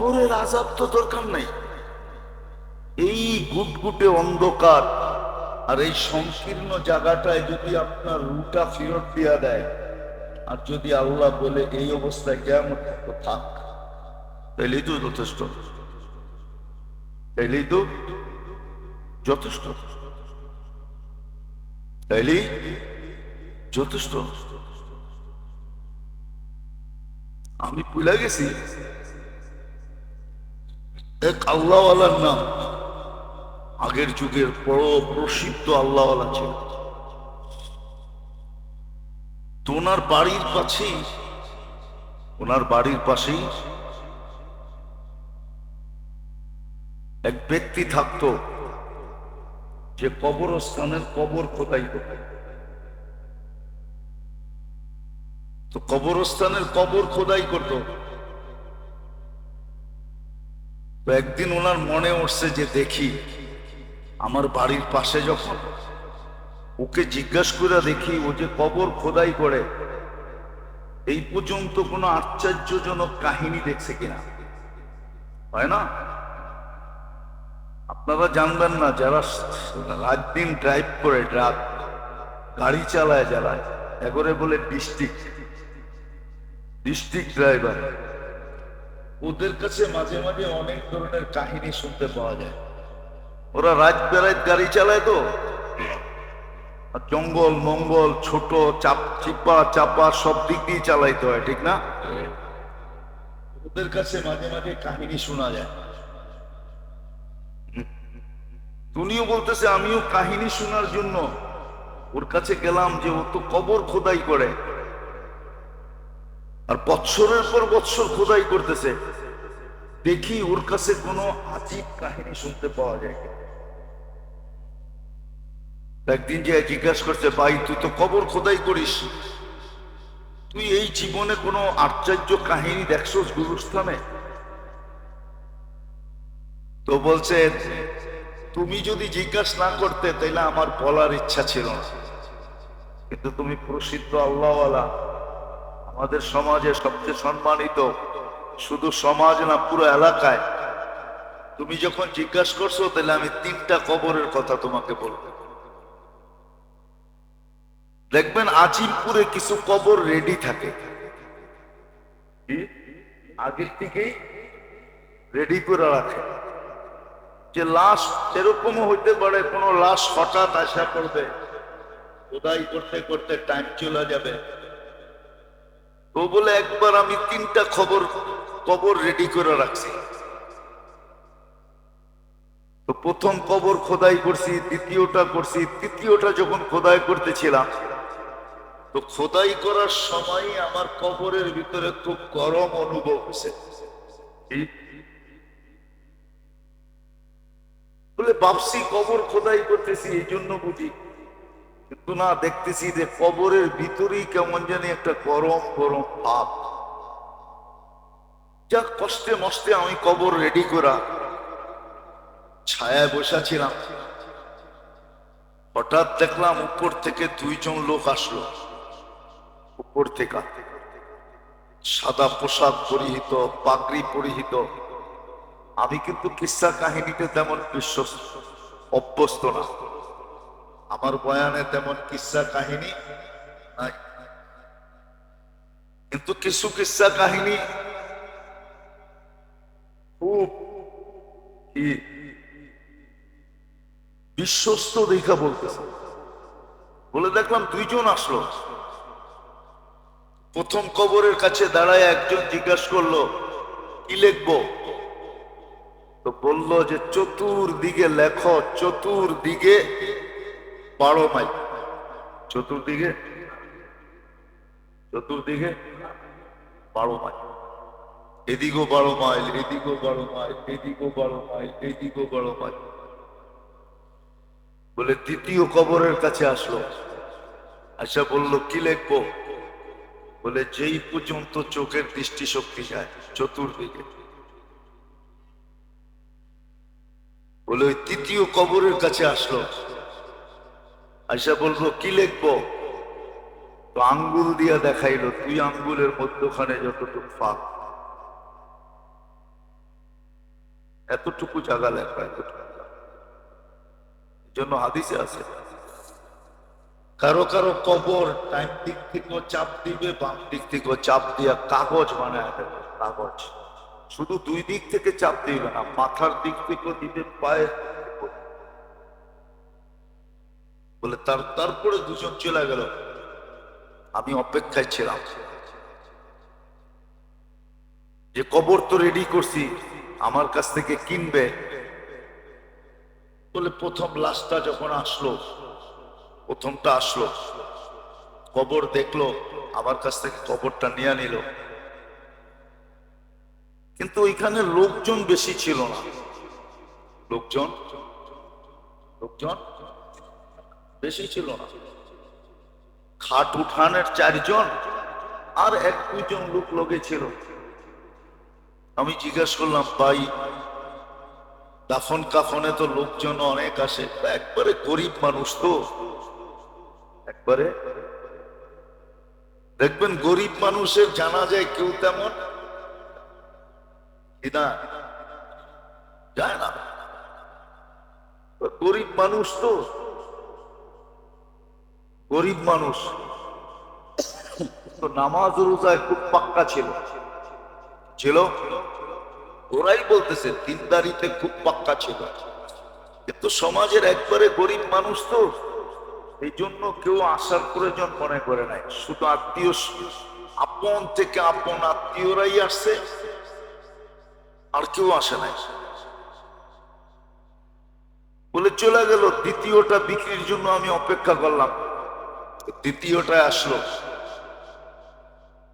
কবরের আযাব তো দরকার নাই। এই গুটগুটে অন্ধকার আর এই সংকীর্ণ জায়গাটায় যদি আপনার রুটা ফেরত দিয়া দেয়, আর যদি আল্লাহ বলে এই অবস্থায় কিয়ামত থাক, তাইলেই তো যথেষ্ট, তাইলেই তো যথেষ্ট, তাইলেই যথেষ্ট। আমি ভুলে গেছি এক আল্লাহওয়ালার নাম, আগের যুগের বড় প্রসিদ্ধ আল্লাহওয়ালা ছিল। তো ওনার বাড়ির পাশেই এক ব্যক্তি থাকতো যে কবরস্থানের কবর খোদাই করত। তো কবরস্থানের কবর খোদাই করত। তো একদিন ওনার মনে উঠছে যে দেখি আমার বাড়ির পাশে যখন ওকে জিজ্ঞাসা করে দেখি ও যে কবর খোদাই করে এই পর্যন্ত কোনো আশ্চর্যজনক কাহিনী দেখছে কিনা। হয় না, আপনারা জানবেন না, যারা রাত দিন ড্রাইভ করে, রাত গাড়ি চালায়, যারা এগরে বলে ডিস্ট্রিক্ট ড্রাইভার, ওদের কাছে মাঝে মাঝে অনেক ধরনের কাহিনী শুনতে পাওয়া যায়। ওরা রাত বেড়ায় গাড়ি চালায়, তো জঙ্গল মঙ্গল ছোট চিপা চাপা সব দিক দিয়ে চালাইতে হয়, ঠিক না? ওদের কাছে মাঝে মাঝে কাহিনী শোনা যায়। উনিও বলতেছে আমিও কাহিনী শোনার জন্য ওর কাছে গেলাম, যে ও তো কবর খোদাই করে আর বৎসরের পর বৎসর খোদাই করতেছে, দেখি ওর কাছে কোনো আজীব কাহিনী শুনতে পাওয়া যায়। একদিন যে জিজ্ঞাসা করছে, ভাই তুই তো কবর খোদাই করিস, তুই এই জীবনে কোনো আশ্চর্য কাহিনী দেখছস গুরুস্থানে? তো বলছে, তুমি যদি জিজ্ঞাসা না করতে তাইলে আমার বলার ইচ্ছা ছিল না, কিন্তু তুমি প্রসিদ্ধ আল্লাহওয়ালা, আমাদের সমাজে সবচেয়ে সম্মানিত, শুধু সমাজ না পুরো এলাকায়, তুমি যখন জিজ্ঞাসা করছো তাহলে আমি 3টা কবরের কথা তোমাকে বলবো। দেখবেন আজিমপুরে কিছু কবর রেডি থাকে, আগের থেকেই রেডি করে রাখে, যে লাশ এরকমও হইতে পারে কোন লাশ হঠাৎ আসা করবে, খোদাই করতে করতে টাইম চলে যাবে। তো বলে একবার আমি 3টা কবর রেডি করে রাখছি। তো প্রথম কবর খোদাই করছি, দ্বিতীয়টা করছি, তৃতীয়টা যখন খোদাই করতেছিলাম, তো খোদাই করার সময় আমার কবরের ভিতরে খুব গরম অনুভব হয়েছে। বলে ভাবছি কবর খোদাই করতেছি এই জন্য বুঝি, কিন্তু না, দেখতেছি যে কবরের ভিতরেই কেমন জানি একটা গরম গরম ভাব। যা কষ্টে মষ্টে আমি কবর রেডি করা ছায়ায় বসেছিলাম, হঠাৎ দেখলাম উপর থেকে 2 জন লোক আসলো। উপর থেকে সাদা পোশাক পরিহিত, পাগড়ি পরিহিত। আমি কিন্তু কিসসা কাহিনীতে তেমন অভ্যস্ত না, আমার বয়ানে তেমন কিসসা কাহিনী নাই, কিন্তু কিছু কিসসা কাহিনী খুব বিশ্বস্ত দেখা বলতেছে। বলে দেখলাম 2 জন আসলো। প্রথম কবরের কাছে দাঁড়ায় একজন জিজ্ঞাসা করলো, কি লিখবো? তো বললো যে চতুর্দিকে লেখো, চতুর্দিকে 12 মাইল। চতুর্দিকে 12 মাইল, এদিকেও 12 মাইল, এদিকেও 12 মাইল, এদিকেও 12 মাইল, এদিকেও 12 মাইল। বলে দ্বিতীয় কবরের কাছে আসলো, আচ্ছা বললো কি লিখবো? বলে যেই পর্যন্ত চোখের দৃষ্টিশক্তি যায়, চতুর্দিকে। বলে ওই তৃতীয় কবরের কাছে আসলো, আচ্ছা বলবো কি লিখবো? তো আঙ্গুল দিয়া দেখাইলো, 2 আঙ্গুলের মধ্যখানে যতটুকু ফাঁক। এতটুকু জায়গা লেখা, এতটুকু। এই জন্য হাদিসে আছে, কারো কারো কবর ডান দিক থেকে চাপ দিবে, বাম দিক থেকে চাপ দিয়া কাগজ বানায় দেবে, কাগজ। শুধু দুই দিক থেকে চাপ দিবে না, মাথার দিক থেকে দিবে, পায়ের বলে। তারপরে দুজন চলে গেল, আমি অপেক্ষায় ছিলাম যে কবর তো রেডি করছি, আমার কাছ থেকে কিনবে বলে। প্রথম লাশটা যখন আসলো, প্রথমটা আসলো, কবর দেখলো, আমার কাছ থেকে কবরটা নিয়ে নিল। কিন্তু ওইখানে লোকজন বেশি ছিল না, লোকজন বেশি ছিল না। খাট উঠানের 4 জন আর 1-2 জন লোক লগে ছিল। আমি জিজ্ঞাসা করলাম, ভাই দাফন কাফনে তো লোকজন অনেক আসে, একবারে গরিব মানুষ তো, একবারে দেখবেন গরিব মানুষের জানা যায় কেউ তেমন কিনা যায় না, গরিব মানুষ তো, গরিব মানুষ তো। নামাজ রোজায় খুব পাক্কা ছিল, ওরাই বলতেছে দিনদারিতে খুব পাক্কা ছিল। কিন্তু সমাজের একবারে গরিব মানুষ তো, এই জন্য কেউ আসার প্রয়োজন মনে করে নাই। শুধু আত্মীয়, আপন থেকে আপন আত্মীয়রাই আসছে, আর কেউ আসে নাই বলে চলে গেল। দ্বিতীয়টা বিক্রির জন্য আমি অপেক্ষা করলাম, দ্বিতীয়টায় আসলো।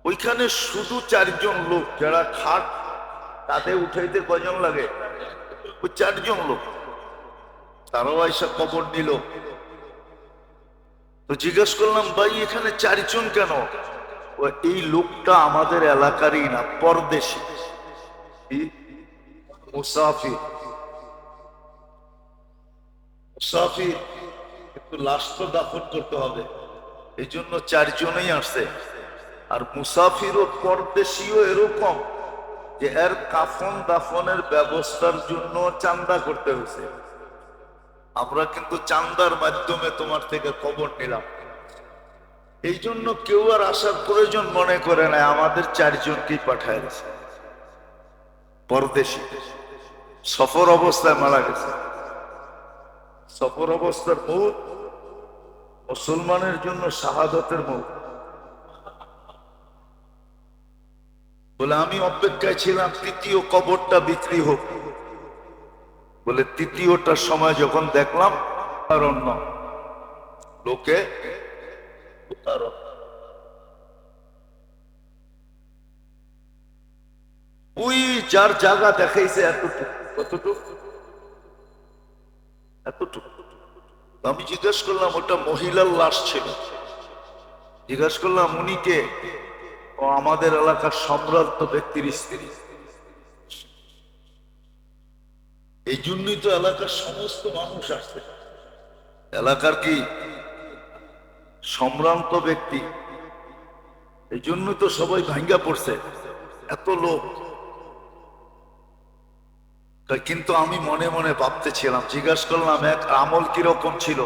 ওইখানে শুধু 4 জন লোক, যারা খাট তাদের উঠাইতে কয়জন লাগে, ওই 4 জন লোক, তারাও আইসা কবর নিল। তো জিজ্ঞেস করলাম, ভাই এখানে 4 জন কেন? এই লোকটা আমাদের এলাকারই না, পরদেশী, মুসাফির। মুসাফির, কিন্তু লাশ তো দাফন করতে হবে, এই জন্য 4 জনেই আসছে। আর মুসাফির ও পরদেশীও এরকম যে এর কাফন দাফনের ব্যবস্থার জন্য চান্দা করতে হয়েছে। আমরা কিন্তু চান্দার মাধ্যমে তোমার থেকে কবর নিলাম, এই জন্য কেউ আর আসার প্রয়োজন মনে করে না, আমাদের 4 জনকেই পাঠায় দিয়েছে। পরদেশী সফর অবস্থায় মারা গেছে। সফর অবস্থার মউত মুসলমানের জন্য শাহাদতের মউত। বলে আমি অপেক্ষায় ছিলাম তৃতীয় কবরটা বিক্রি হোক বলে। তৃতীয়টার সময় যখন দেখলাম আর অন্য লোকে, ওই যার জায়গা দেখাইছে এতটুকু, কতটুকু, এতটুকু। আমি জিজ্ঞেস করলাম, ওটা মহিলার লাশ ছিল। জিজ্ঞেস করলাম, উনি কে? ও আমাদের এলাকার সম্ভ্রান্ত ব্যক্তির স্ত্রী। এই জন্যই তো এলাকার সমস্ত মানুষ আসছে, এলাকার কি সম্ভ্রান্ত ব্যক্তি, এই জন্যই তো সবাই ভাঙ্গা পড়ছে, এত লোক। কিন্তু আমি মনে মনে ভাবতেছিলাম, জিজ্ঞাসা করলাম, এক আমল কিরকম ছিল?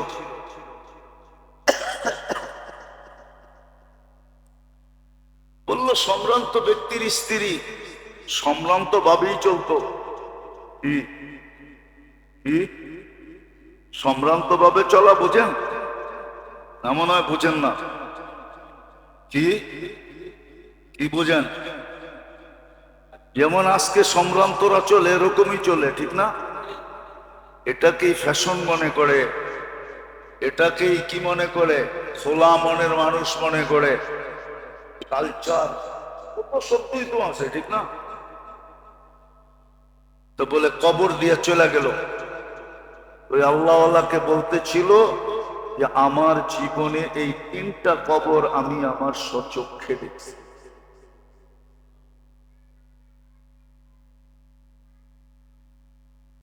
বলল, সম্ভ্রান্ত ব্যক্তির স্ত্রী, সম্ভ্রান্ত ভাবেই চলতো। কি সম্ভ্রান্ত ভাবে চলা বোঝেন না? মনে হয় বোঝেন না। কি কি বোঝেন? যেমন আজকে সম্ভ্রান্তরা চলে, এরকমই চলে, ঠিক না? এটাকেই ফ্যাশন মনে করে, এটাকেই কি মনে করে? খোলা মনের মানুষ মনে করে, কালচার, কত সত্যই তো আছে, ঠিক না? তো বলে কবর দিয়ে চলে গেল। ওই আল্লাহওয়ালাকে বলতেছিল যে আমার জীবনে এই 3টা কবর আমি আমার স্বচক্ষে দেখছি।